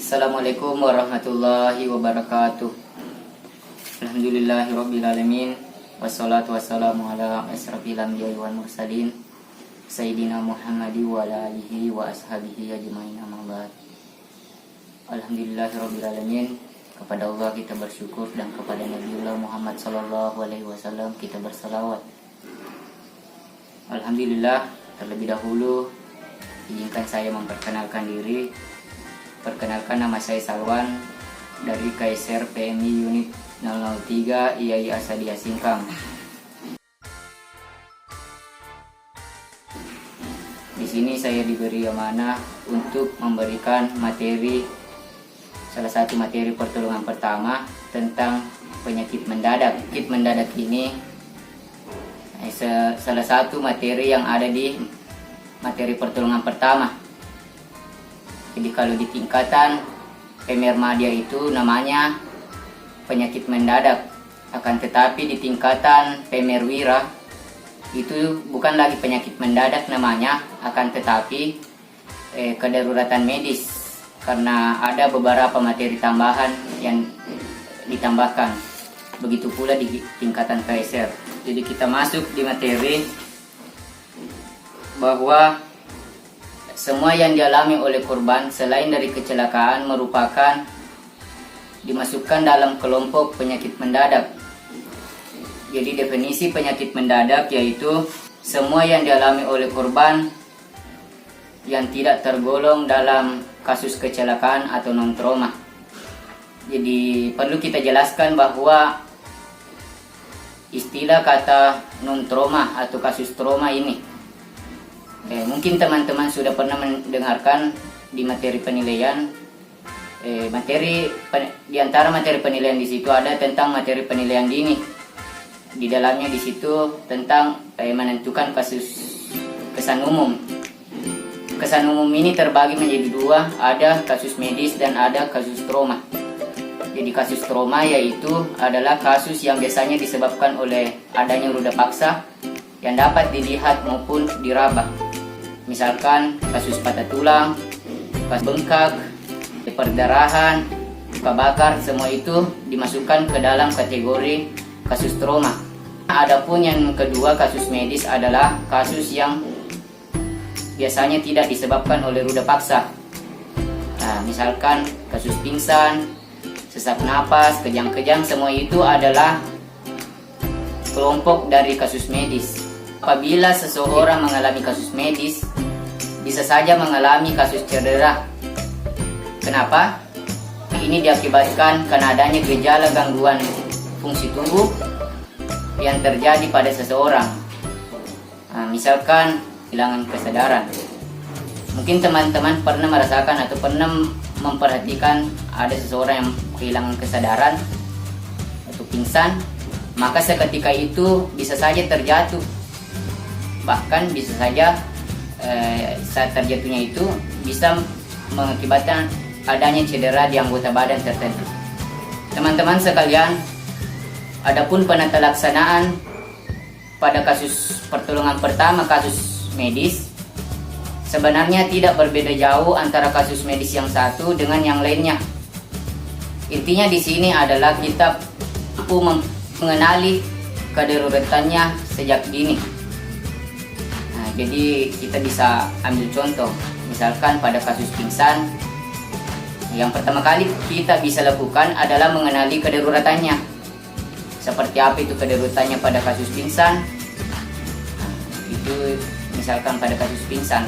Assalamualaikum warahmatullahi wabarakatuh. Alhamdulillahirrabbilalamin. Wassalatu wassalamu ala asrafil anbiya'i wal mursalin Sayyidina Muhammadi wa ala alihi wa ashabihi ajma'in, amma ba'd. Alhamdulillahirrabbilalamin. Kepada Allah kita bersyukur dan kepada Nabiullah Muhammad sallallahu alaihi wasallam kita bersalawat. Alhamdulillah, terlebih dahulu izinkan saya memperkenalkan diri. Perkenalkan, nama saya Salwan dari KSR PMI Unit 003 IAI Asadia Singkang. Di sini saya diberi amanah untuk memberikan materi, salah satu materi pertolongan pertama tentang penyakit mendadak. Penyakit mendadak ini salah satu materi yang ada di materi pertolongan pertama. Jadi kalau di tingkatan Pemermadya itu namanya penyakit mendadak, akan tetapi di tingkatan Pemerwira itu bukan lagi penyakit mendadak namanya, akan tetapi kedaruratan medis, karena ada beberapa materi tambahan yang ditambahkan. Begitu pula di tingkatan KSR. Jadi kita masuk di materi bahwa semua yang dialami oleh korban selain dari kecelakaan merupakan dimasukkan dalam kelompok penyakit mendadak. Jadi definisi penyakit mendadak yaitu semua yang dialami oleh korban yang tidak tergolong dalam kasus kecelakaan atau non-trauma. Jadi perlu kita jelaskan bahwa istilah kata non-trauma atau kasus trauma ini mungkin teman-teman sudah pernah mendengarkan di materi penilaian. Di antara materi penilaian di situ ada tentang materi penilaian dini. Di dalamnya di situ tentang menentukan kasus kesan umum. Kesan umum ini terbagi menjadi dua, ada kasus medis dan ada kasus trauma. Jadi kasus trauma yaitu adalah kasus yang biasanya disebabkan oleh adanya ruda paksa yang dapat dilihat maupun diraba. Misalkan kasus patah tulang, kasus bengkak, perdarahan, luka bakar, semua itu dimasukkan ke dalam kategori kasus trauma. Adapun yang kedua, kasus medis adalah kasus yang biasanya tidak disebabkan oleh ruda paksa. Nah, misalkan kasus pingsan, sesak napas, kejang-kejang, semua itu adalah kelompok dari kasus medis. Apabila seseorang mengalami kasus medis, bisa saja mengalami kasus cedera. Kenapa? Ini diakibatkan karena adanya gejala gangguan fungsi tubuh yang terjadi pada seseorang. Nah, misalkan kehilangan kesadaran. Mungkin teman-teman pernah merasakan atau pernah memperhatikan ada seseorang yang kehilangan kesadaran atau pingsan, maka seketika itu bisa saja terjatuh. Bahkan bisa saja saat terjatuhnya itu bisa mengakibatkan adanya cedera di anggota badan tertentu. Teman-teman sekalian, adapun penata laksanaan pada kasus pertolongan pertama, kasus medis, sebenarnya tidak berbeda jauh antara kasus medis yang satu dengan yang lainnya. Intinya di sini adalah kita mampu mengenali kedaruratannya sejak dini. Jadi kita bisa ambil contoh, misalkan pada kasus pingsan, yang pertama kali kita bisa lakukan adalah mengenali kedaruratannya. Seperti apa itu kedaruratannya pada kasus pingsan? Itu misalkan pada kasus pingsan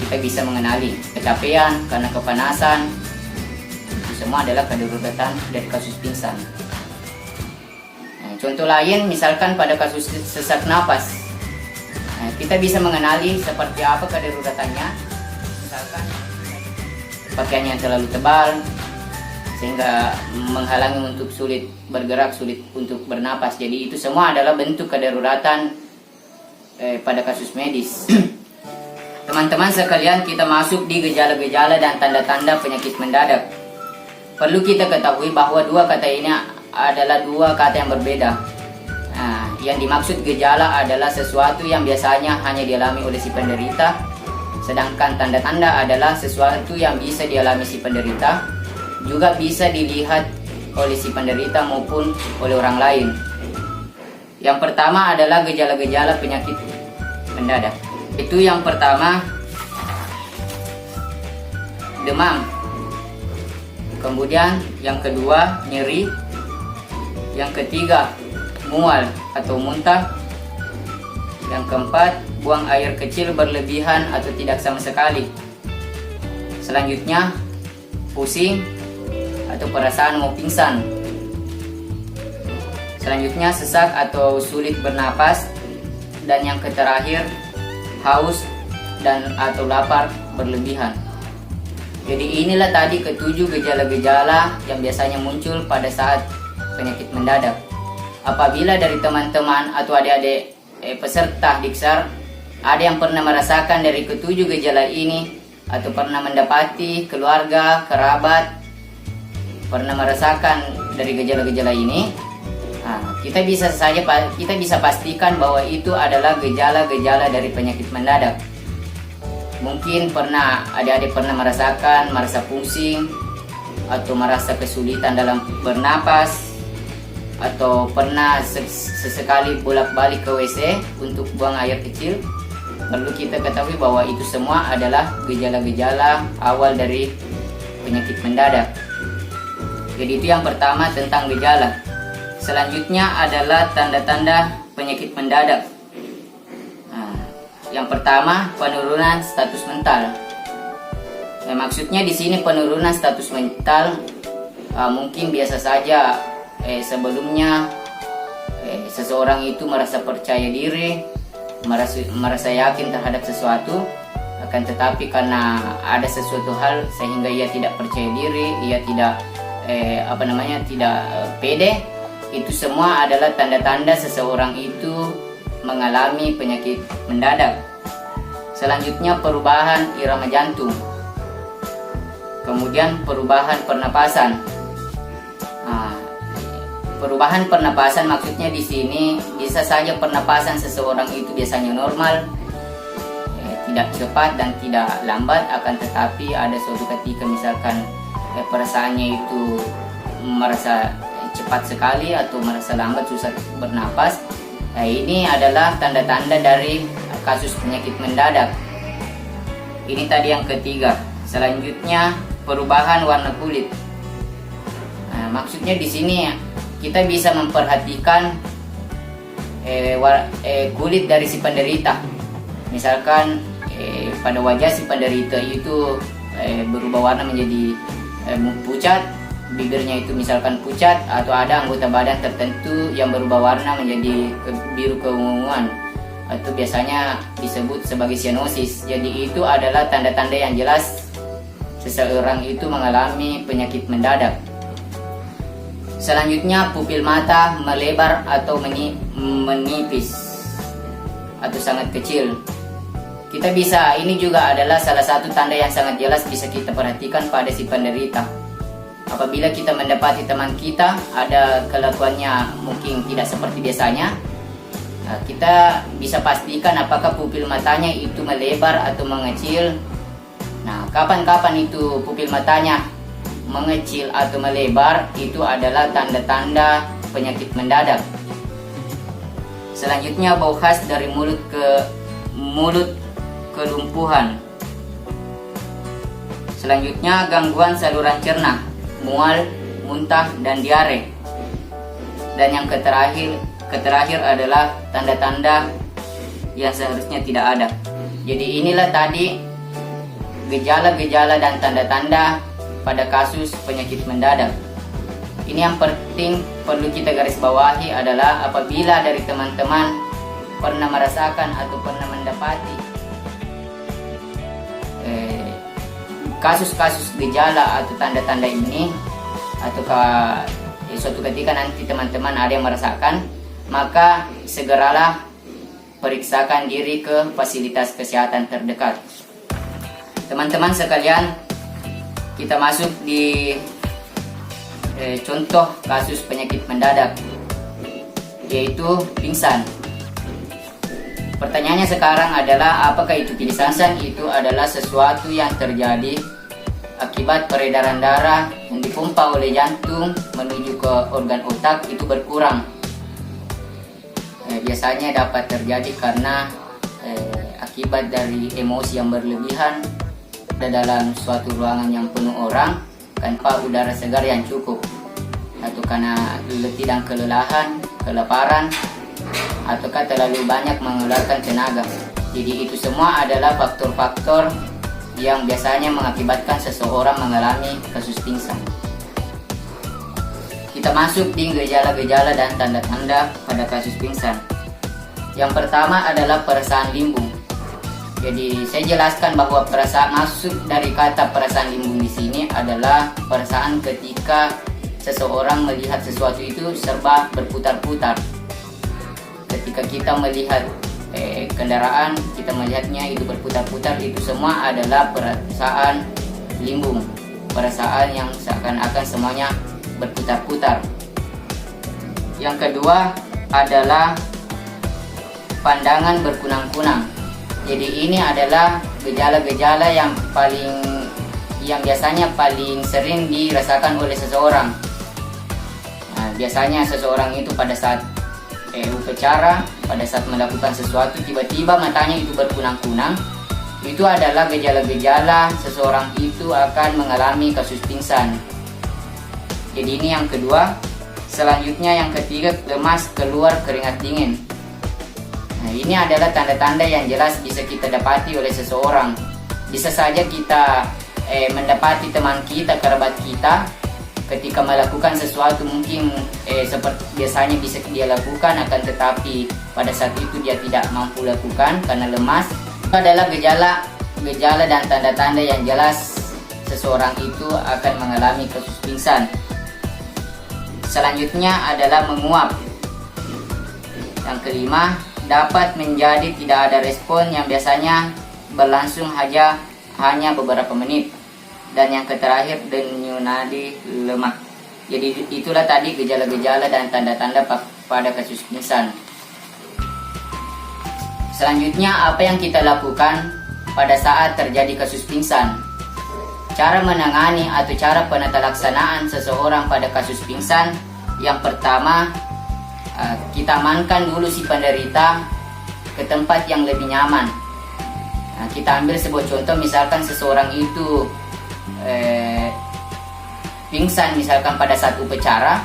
kita bisa mengenali kecapean karena kepanasan. Itu semua adalah kedaruratan dari kasus pingsan. Contoh lain misalkan pada kasus sesak napas. Kita bisa mengenali seperti apa kedaruratannya. Misalkan pakaiannya yang terlalu tebal sehingga menghalangi untuk sulit bergerak, sulit untuk bernapas. Jadi itu semua adalah bentuk kedaruratan pada kasus medis. Teman-teman sekalian, kita masuk di gejala-gejala dan tanda-tanda penyakit mendadak. Perlu kita ketahui bahwa dua kata ini adalah dua kata yang berbeda. Yang dimaksud gejala adalah sesuatu yang biasanya hanya dialami oleh si penderita, sedangkan tanda-tanda adalah sesuatu yang bisa dialami si penderita juga bisa dilihat oleh si penderita maupun oleh orang lain. Yang pertama adalah gejala-gejala penyakit mendadak. Itu yang pertama, demam. Kemudian yang kedua, nyeri. Yang ketiga, mual atau muntah. Yang keempat, buang air kecil berlebihan atau tidak sama sekali. Selanjutnya, pusing atau perasaan mau pingsan. Selanjutnya, sesak atau sulit bernapas. Dan yang terakhir, haus dan atau lapar berlebihan. Jadi inilah tadi ketujuh gejala-gejala yang biasanya muncul pada saat penyakit mendadak. Apabila dari teman-teman atau adik-adik peserta Diksar ada yang pernah merasakan dari ketujuh gejala ini, atau pernah mendapati keluarga, kerabat pernah merasakan dari gejala-gejala ini, kita bisa pastikan bahwa itu adalah gejala-gejala dari penyakit mendadak. Mungkin adik-adik pernah merasa pusing atau merasa kesulitan dalam bernapas, atau pernah sesekali bolak-balik ke WC untuk buang air kecil. Perlu kita ketahui bahwa itu semua adalah gejala-gejala awal dari penyakit mendadak. Jadi itu yang pertama tentang gejala. Selanjutnya adalah tanda-tanda penyakit mendadak. Yang pertama, penurunan status mental. Maksudnya di sini penurunan status mental mungkin biasa saja sebelumnya seseorang itu merasa percaya diri, merasa yakin terhadap sesuatu, akan tetapi karena ada sesuatu hal sehingga ia tidak percaya diri, ia tidak tidak pede. Itu semua adalah tanda-tanda seseorang itu mengalami penyakit mendadak. Selanjutnya, perubahan irama jantung. Kemudian perubahan pernapasan. Perubahan pernapasan maksudnya di sini bisa saja pernapasan seseorang itu biasanya normal, tidak cepat dan tidak lambat, akan tetapi ada suatu ketika misalkan perasaannya itu merasa cepat sekali atau merasa lambat, susah bernapas. Ini adalah tanda-tanda dari kasus penyakit mendadak. Ini tadi yang ketiga. Selanjutnya, perubahan warna kulit. Maksudnya di sini kita bisa memperhatikan kulit dari si penderita. Misalkan pada wajah si penderita itu berubah warna menjadi pucat, bibirnya itu misalkan pucat, atau ada anggota badan tertentu yang berubah warna menjadi biru keunguan, atau biasanya disebut sebagai cyanosis. Jadi itu adalah tanda-tanda yang jelas seseorang itu mengalami penyakit mendadak. Selanjutnya, pupil mata melebar atau menipis atau sangat kecil. Ini juga adalah salah satu tanda yang sangat jelas bisa kita perhatikan pada si penderita. Apabila kita mendapati teman kita ada kelakuannya mungkin tidak seperti biasanya, kita bisa pastikan apakah pupil matanya itu melebar atau mengecil. Kapan-kapan itu pupil matanya mengecil atau melebar, itu adalah tanda-tanda penyakit mendadak. Selanjutnya, bau khas dari mulut kelumpuhan. Selanjutnya, gangguan saluran cerna, mual, muntah, dan diare. Dan yang terakhir adalah tanda-tanda yang seharusnya tidak ada. Jadi inilah tadi gejala-gejala dan tanda-tanda pada kasus penyakit mendadak. Ini yang penting perlu kita garis bawahi adalah apabila dari teman-teman pernah merasakan atau pernah mendapati kasus-kasus gejala atau tanda-tanda ini, atau suatu ketika nanti teman-teman ada yang merasakan, maka segeralah periksakan diri ke fasilitas kesehatan terdekat. Teman-teman sekalian, kita masuk di contoh kasus penyakit mendadak, yaitu pingsan. Pertanyaannya sekarang adalah apakah itu pingsan? Itu adalah sesuatu yang terjadi akibat peredaran darah yang dipompa oleh jantung menuju ke organ otak itu berkurang. Biasanya dapat terjadi karena akibat dari emosi yang berlebihan dalam suatu ruangan yang penuh orang tanpa udara segar yang cukup, atau karena letih dan kelelahan, kelaparan, ataukah terlalu banyak mengeluarkan tenaga. Jadi itu semua adalah faktor-faktor yang biasanya mengakibatkan seseorang mengalami kasus pingsan. Kita masuk di gejala-gejala dan tanda-tanda pada kasus pingsan. Yang pertama adalah perasaan limbung. Jadi saya jelaskan bahwa perasaan, masuk dari kata perasaan limbung di sini adalah perasaan ketika seseorang melihat sesuatu itu serba berputar-putar. Ketika kita melihat kendaraan, kita melihatnya itu berputar-putar, itu semua adalah perasaan limbung, perasaan yang seakan-akan semuanya berputar-putar. Yang kedua adalah pandangan berkunang-kunang. Jadi ini adalah gejala-gejala yang biasanya paling sering dirasakan oleh seseorang. Nah, biasanya seseorang itu pada saat upacara, pada saat melakukan sesuatu, tiba-tiba matanya itu berkunang-kunang. Itu adalah gejala-gejala seseorang itu akan mengalami kasus pingsan. Jadi ini yang kedua. Selanjutnya yang ketiga, lemas, keluar keringat dingin. Nah, ini adalah tanda-tanda yang jelas bisa kita dapati oleh seseorang. Bisa saja kita mendapati teman kita, kerabat kita, ketika melakukan sesuatu mungkin seperti biasanya bisa dia lakukan, akan tetapi pada saat itu dia tidak mampu lakukan karena lemas. Itu adalah gejala dan tanda-tanda yang jelas seseorang itu akan mengalami kasus pingsan. Selanjutnya adalah menguap. Yang kelima, dapat menjadi tidak ada respon yang biasanya berlangsung hanya beberapa menit. Dan yang terakhir, denyut nadi lemah. Jadi itulah tadi gejala-gejala dan tanda-tanda pada kasus pingsan. Selanjutnya, apa yang kita lakukan pada saat terjadi kasus pingsan? Cara menangani atau cara penatalaksanaan seseorang pada kasus pingsan. Yang pertama, kita amankan dulu si penderita ke tempat yang lebih nyaman. Nah, kita ambil sebuah contoh, misalkan seseorang itu pingsan misalkan pada saat upacara.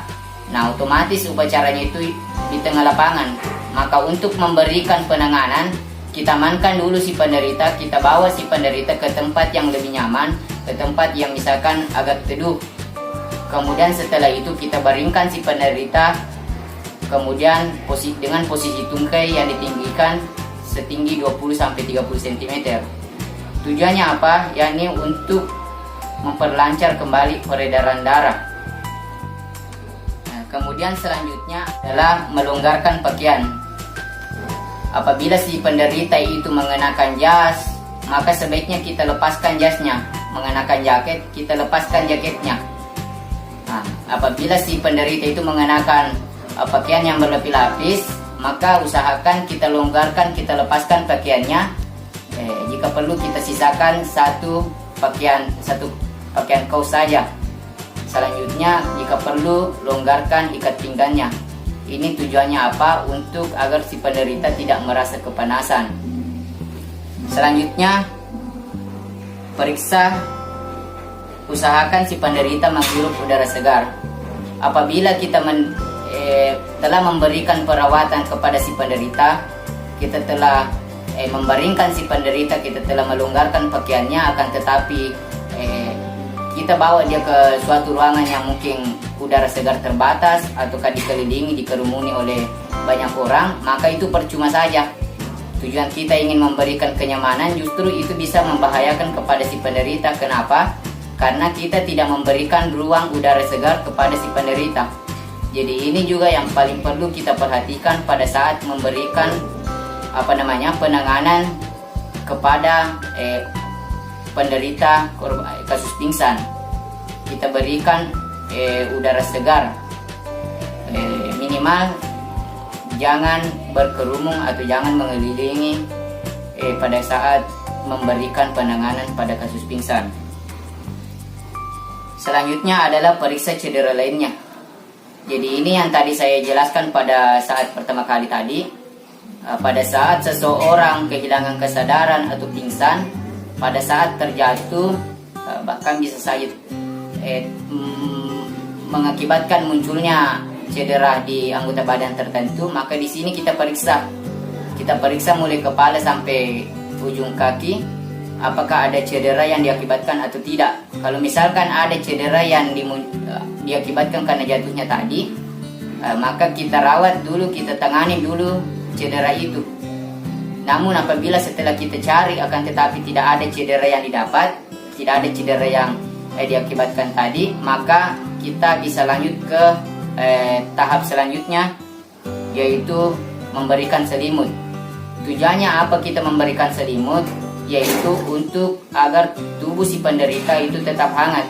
Nah, otomatis upacaranya itu di tengah lapangan. Maka untuk memberikan penanganan, kita amankan dulu si penderita, kita bawa si penderita ke tempat yang lebih nyaman, ke tempat yang misalkan agak teduh. Kemudian setelah itu kita baringkan si penderita, kemudian dengan posisi tungkai yang ditinggikan setinggi 20-30 cm. Tujuannya apa? Yakni untuk memperlancar kembali peredaran darah. Nah, kemudian selanjutnya adalah melonggarkan pakaian. Apabila si penderita itu mengenakan jas, maka sebaiknya kita lepaskan jasnya. Mengenakan jaket, kita lepaskan jaketnya. Nah, apabila si penderita itu mengenakan pakaian yang berlapis-lapis, maka usahakan kita longgarkan, kita lepaskan pakaiannya. Jika perlu kita sisakan satu pakaian kaos saja. Selanjutnya, jika perlu longgarkan ikat pinggangnya. Ini tujuannya apa? Untuk agar si penderita tidak merasa kepanasan. Selanjutnya, periksa, usahakan si penderita menghirup udara segar. Apabila kita telah memberikan perawatan kepada si penderita, kita telah membaringkan si penderita, kita telah melonggarkan pakaiannya, akan tetapi kita bawa dia ke suatu ruangan yang mungkin udara segar terbatas ataukah dikerumuni oleh banyak orang, maka itu percuma saja. Tujuan kita ingin memberikan kenyamanan, justru itu bisa membahayakan kepada si penderita. Kenapa? Karena kita tidak memberikan ruang udara segar kepada si penderita. Jadi ini juga yang paling perlu kita perhatikan pada saat memberikan penanganan kepada penderita kasus pingsan. Kita berikan udara segar, minimal jangan berkerumung atau jangan mengelilingi pada saat memberikan penanganan pada kasus pingsan. Selanjutnya adalah periksa cedera lainnya. Jadi ini yang tadi saya jelaskan pada saat pertama kali tadi. Pada saat seseorang kehilangan kesadaran atau pingsan, pada saat terjatuh, bahkan bisa saja mengakibatkan munculnya cedera di anggota badan tertentu, maka di sini kita periksa. Kita periksa mulai kepala sampai ujung kaki, apakah ada cedera yang diakibatkan atau tidak. Kalau misalkan ada cedera yang diakibatkan karena jatuhnya tadi, maka kita rawat dulu, kita tangani dulu cedera itu. Namun apabila setelah kita cari akan tetapi tidak ada cedera yang didapat, tidak ada cedera yang diakibatkan tadi, maka kita bisa lanjut ke tahap selanjutnya, yaitu memberikan selimut. Tujuannya apa kita memberikan selimut? Yaitu untuk agar tubuh si penderita itu tetap hangat.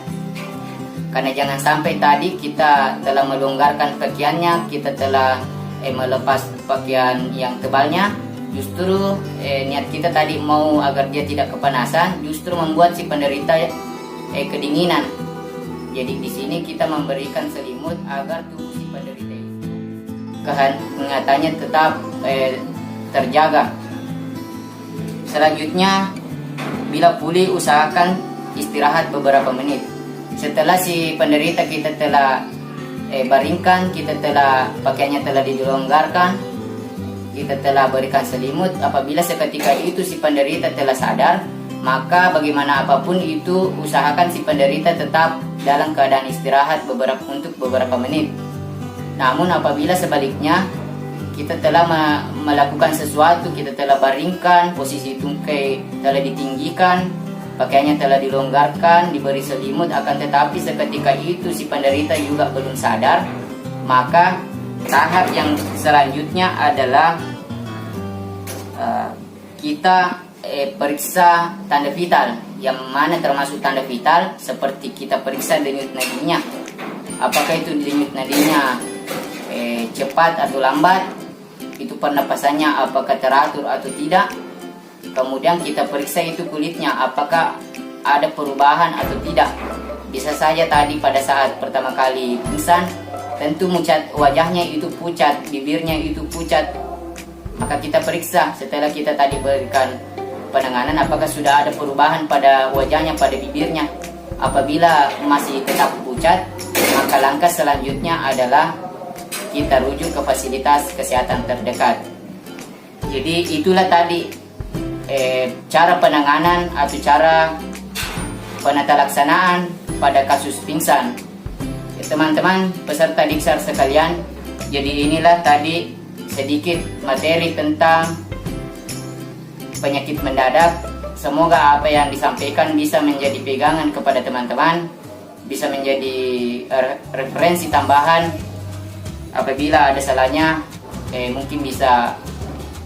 Karena jangan sampai tadi kita telah melonggarkan pakaiannya, kita telah melepas pakaian yang tebalnya, justru niat kita tadi mau agar dia tidak kepanasan, justru membuat si penderita kedinginan. Jadi di sini kita memberikan selimut agar tubuh si penderita itu kehangatannya tetap terjaga. Selanjutnya, bila pulih usahakan istirahat beberapa menit. Setelah si penderita kita telah baringkan, kita telah pakaiannya telah dilonggarkan, kita telah berikan selimut. Apabila seketika itu si penderita telah sadar, maka bagaimana apapun itu usahakan si penderita tetap dalam keadaan istirahat untuk beberapa menit. Namun apabila sebaliknya kita telah melakukan sesuatu, kita telah baringkan, posisi tungkai telah ditinggikan, pakaiannya telah dilonggarkan, diberi selimut, akan tetapi seketika itu si penderita juga belum sadar, maka tahap yang selanjutnya adalah kita periksa tanda vital, yang mana termasuk tanda vital seperti kita periksa denyut nadinya. Apakah itu denyut nadinya cepat atau lambat, itu pernapasannya apakah teratur atau tidak. Kemudian kita periksa itu kulitnya, apakah ada perubahan atau tidak. Bisa saja tadi pada saat pertama kali pingsan, tentu wajahnya itu pucat, bibirnya itu pucat. Maka kita periksa setelah kita tadi berikan penanganan, apakah sudah ada perubahan pada wajahnya, pada bibirnya. Apabila masih tetap pucat, maka langkah selanjutnya adalah kita rujuk ke fasilitas kesehatan terdekat. Jadi itulah tadi cara penanganan atau cara penata laksanaan pada kasus pingsan. Teman-teman peserta Diksar sekalian, jadi inilah tadi sedikit materi tentang penyakit mendadak. Semoga apa yang disampaikan bisa menjadi pegangan kepada teman-teman, bisa menjadi referensi tambahan. Apabila ada salahnya, mungkin bisa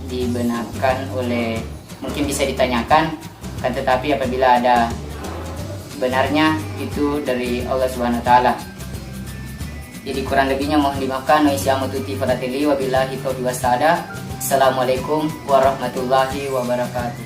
dibenarkan mungkin bisa ditanyakan, kan tetapi apabila ada benarnya itu dari Allah Subhanahu wa taala. Jadi kurang lebihnya mohon dimaafkan. Wabillahi taufiq was hidayah. Assalamualaikum warahmatullahi wabarakatuh.